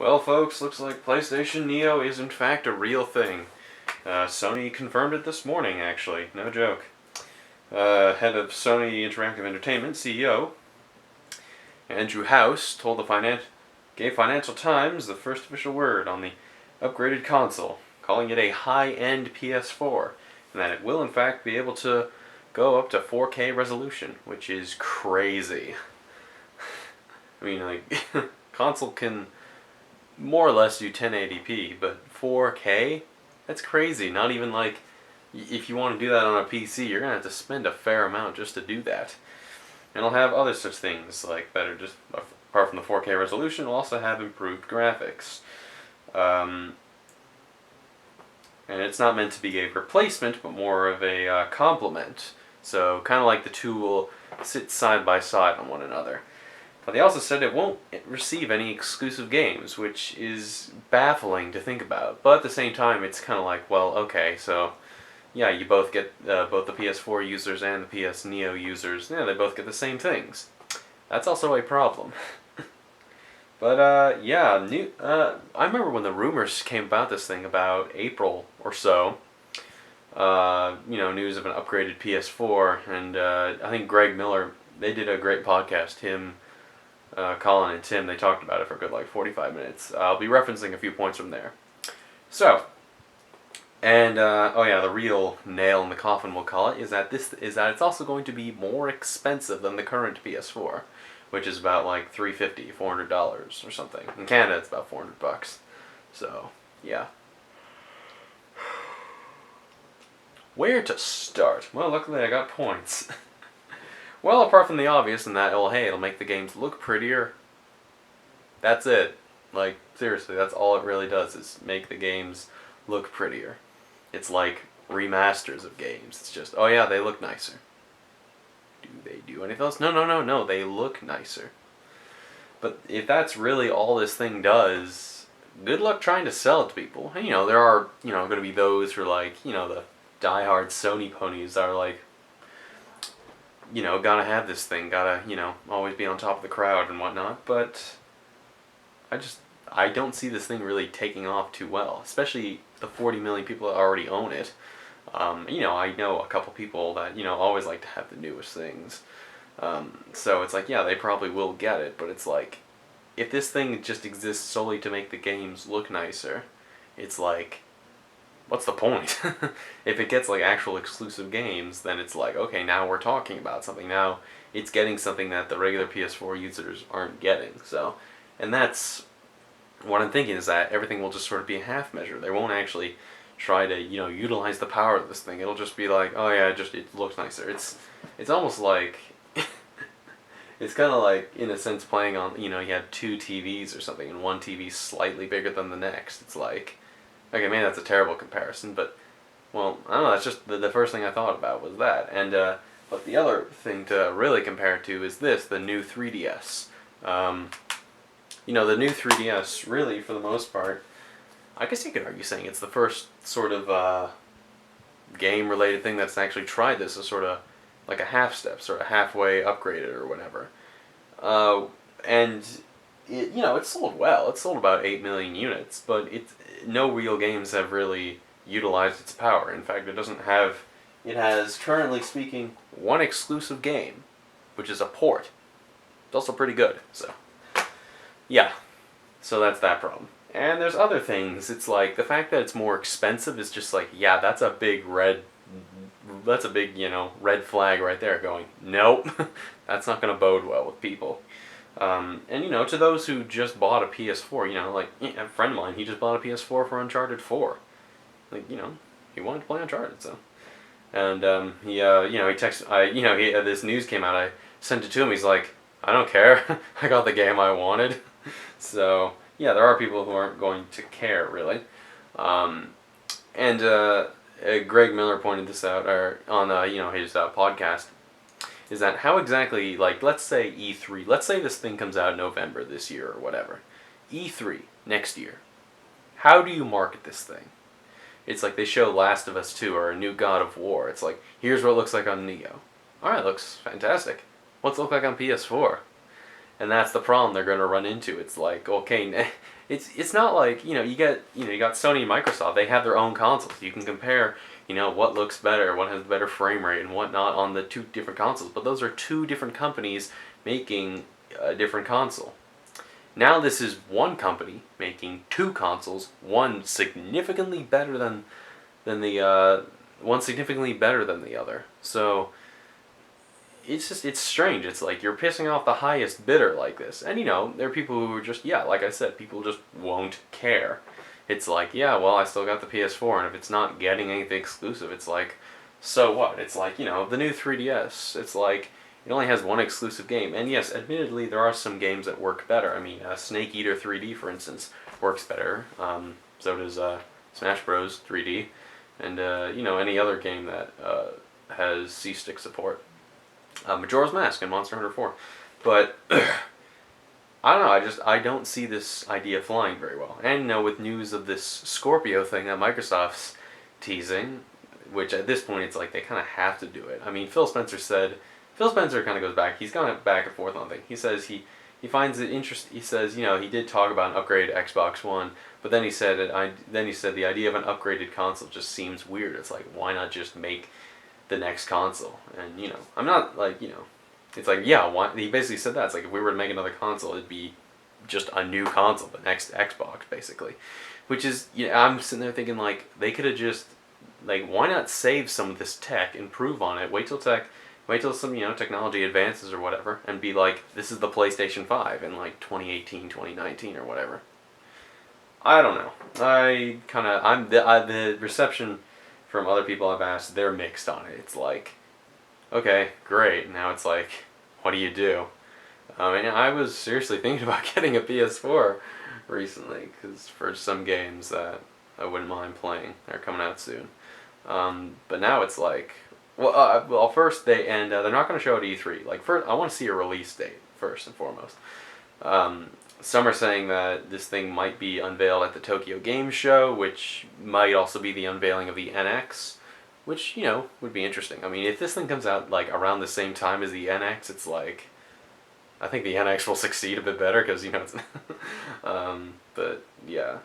Well, folks, looks like PlayStation Neo is in fact a real thing. Sony confirmed it this morning, actually. No joke. Head of Sony Interactive Entertainment, CEO, Andrew House, gave Financial Times the first official word on the upgraded console, calling it a high-end PS4, and that it will in fact be able to go up to 4K resolution, which is crazy. I mean, like, console can more or less do 1080p, but 4K? That's crazy. Not even like, if you want to do that on a PC, you're going to have to spend a fair amount just to do that. And it'll have other such things, like better, just apart from the 4K resolution, it'll also have improved graphics. And it's not meant to be a replacement, but more of a complement. So kind of like the two will sit side by side on one another. But they also said it won't receive any exclusive games, which is baffling to think about. But at the same time, it's kind of like, well, okay, so yeah, you both get both the PS4 users and the PS Neo users. Yeah, they both get the same things. That's also a problem. But yeah, I remember when the rumors came about this thing about April or so. News of an upgraded PS4, and I think Greg Miller. They did a great podcast. Him, Colin, and Tim. They talked about it for a good 45 minutes. I'll be referencing a few points from there. So. And the real nail in the coffin, we'll call it, is that it's also going to be more expensive than the current PS4, which is about like $350, $400 or something. In Canada, it's about $400. So yeah. Where to start? Well, luckily I got points. Well, apart from the obvious, in that it'll make the games look prettier. That's it. Like seriously, that's all it really does is make the games look prettier. It's like remasters of games. It's just, oh yeah, they look nicer. Do they do anything else? No, they look nicer. But if that's really all this thing does, good luck trying to sell it to people. And, there are, going to be those who are like, the diehard Sony ponies that are like, gotta have this thing, gotta, always be on top of the crowd and whatnot. But I don't see this thing really taking off too well, especially the 40 million people that already own it. I know a couple people that, always like to have the newest things. So it's like, yeah, they probably will get it, but it's like, if this thing just exists solely to make the games look nicer, it's like, what's the point? If it gets like actual exclusive games, then it's like, okay, now we're talking about something. Now it's getting something that the regular PS4 users aren't getting. So, and that's what I'm thinking, is that everything will just sort of be a half measure. They won't actually try to, utilize the power of this thing. It'll just be like, oh yeah, it looks nicer. It's almost like, it's kind of like, in a sense, playing on, you have two TVs or something, and one TV's slightly bigger than the next. It's like, okay, maybe that's a terrible comparison, but, well, I don't know, that's just the first thing I thought about was that. And, but the other thing to really compare it to is the new 3DS. The new 3DS, really, for the most part, I guess you could argue saying it's the first sort of game-related thing that's actually tried this as sort of like a half-step, sort of halfway upgraded or whatever. And, it sold well. It sold about 8 million units, but no real games have really utilized its power. In fact, it has, currently speaking, one exclusive game, which is a port. It's also pretty good, so. Yeah, so that's that problem. And there's other things. It's like, the fact that it's more expensive is just like, yeah, that's a big red flag right there going, nope, that's not going to bode well with people. And, to those who just bought a PS4, like, a friend of mine, he just bought a PS4 for Uncharted 4. Like, he wanted to play Uncharted, so. And, he texted, this news came out, I sent it to him, he's like, I don't care, I got the game I wanted. So, yeah, there are people who aren't going to care, really. Greg Miller pointed this out on his podcast, is that how exactly, like, let's say E3, let's say this thing comes out in November this year or whatever. E3, next year. How do you market this thing? It's like they show Last of Us 2 or a new God of War. It's like, here's what it looks like on Neo. Alright, looks fantastic. What's it look like on PS4? and that's the problem they're going to run into. It's like, okay, it's not like, you got Sony and Microsoft. They have their own consoles. You can compare, what looks better, what has better frame rate and whatnot on the two different consoles. But those are two different companies making a different console. Now this is one company making two consoles, one significantly better than the other. So it's strange. It's like you're pissing off the highest bidder like this. And there are people who are just, like I said, people just won't care. It's like, well, I still got the PS4, and if it's not getting anything exclusive, it's like, so what? It's like, the new 3DS. It's like, it only has one exclusive game. And yes, admittedly, there are some games that work better. I mean, Snake Eater 3D, for instance, works better. So does Smash Bros. 3D. And, any other game that has C-Stick support. Majora's Mask and Monster Hunter 4. But, I don't know, I don't see this idea flying very well. And, with news of this Scorpio thing that Microsoft's teasing, which at this point it's like they kind of have to do it. I mean, Phil Spencer kind of goes back, he's gone back and forth on things. He says he finds it interesting. He says, he did talk about an upgraded Xbox One, but then he said the idea of an upgraded console just seems weird. It's like, why not just make the next console? And I'm not like, it's like, why, he basically said that. It's like, if we were to make another console, it'd be just a new console, the next Xbox, basically. Which is, I'm sitting there thinking, like, they could have just, like, why not save some of this tech, improve on it, wait till some, technology advances or whatever, and be like, this is the PlayStation 5 in, like, 2018, 2019 or whatever. I don't know. The reception from other people I've asked, they're mixed on it. It's like, okay, great. Now it's like, what do you do? And I was seriously thinking about getting a PS4 recently, because for some games that I wouldn't mind playing, they're coming out soon. But now it's like, first they're not going to show at E3. Like, first, I want to see a release date first and foremost. Some are saying that this thing might be unveiled at the Tokyo Game Show, which might also be the unveiling of the NX, which, would be interesting. I mean, if this thing comes out, like, around the same time as the NX, it's like, I think the NX will succeed a bit better, because, it's... but, yeah.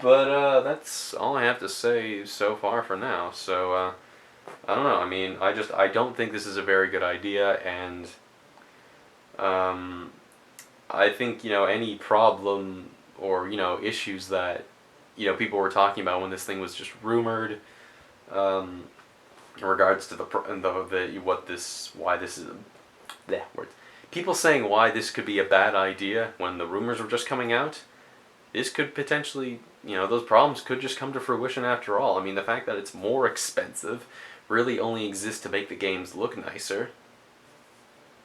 But, that's all I have to say so far for now, so, I don't know, I mean, I don't think this is a very good idea, and, I think, any problem or, issues that, people were talking about when this thing was just rumored, in regards to people saying why this could be a bad idea when the rumors were just coming out, this could potentially, those problems could just come to fruition after all. I mean, the fact that it's more expensive really only exists to make the games look nicer.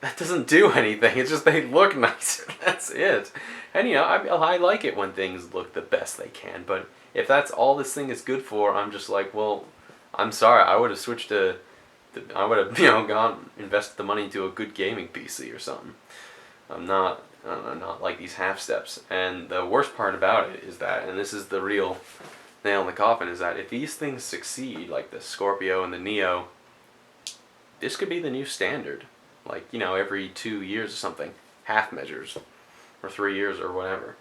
That doesn't do anything. It's just they look nicer. That's it. And I like it when things look the best they can. But if that's all this thing is good for, I'm just like, well, I'm sorry. I would have switched to, gone invested the money into a good gaming PC or something. I'm not like these half steps. And the worst part about it is that, and this is the real nail in the coffin, is that if these things succeed, like the Scorpio and the Neo, this could be the new standard. Like, every 2 years or something, half measures, or 3 years or whatever.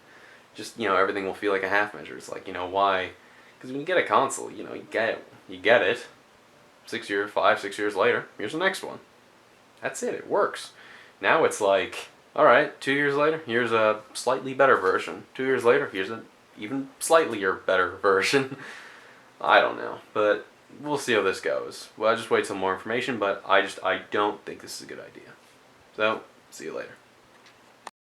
Just, everything will feel like a half measure. It's like, why? Because when you get a console, you get it. 5, 6 years later, here's the next one. That's it. It works. Now it's like, all right, 2 years later, here's a slightly better version. 2 years later, here's an even slightly better version. I don't know, but we'll see how this goes. Well, I'll just wait till more information, but I don't think this is a good idea. So, see you later.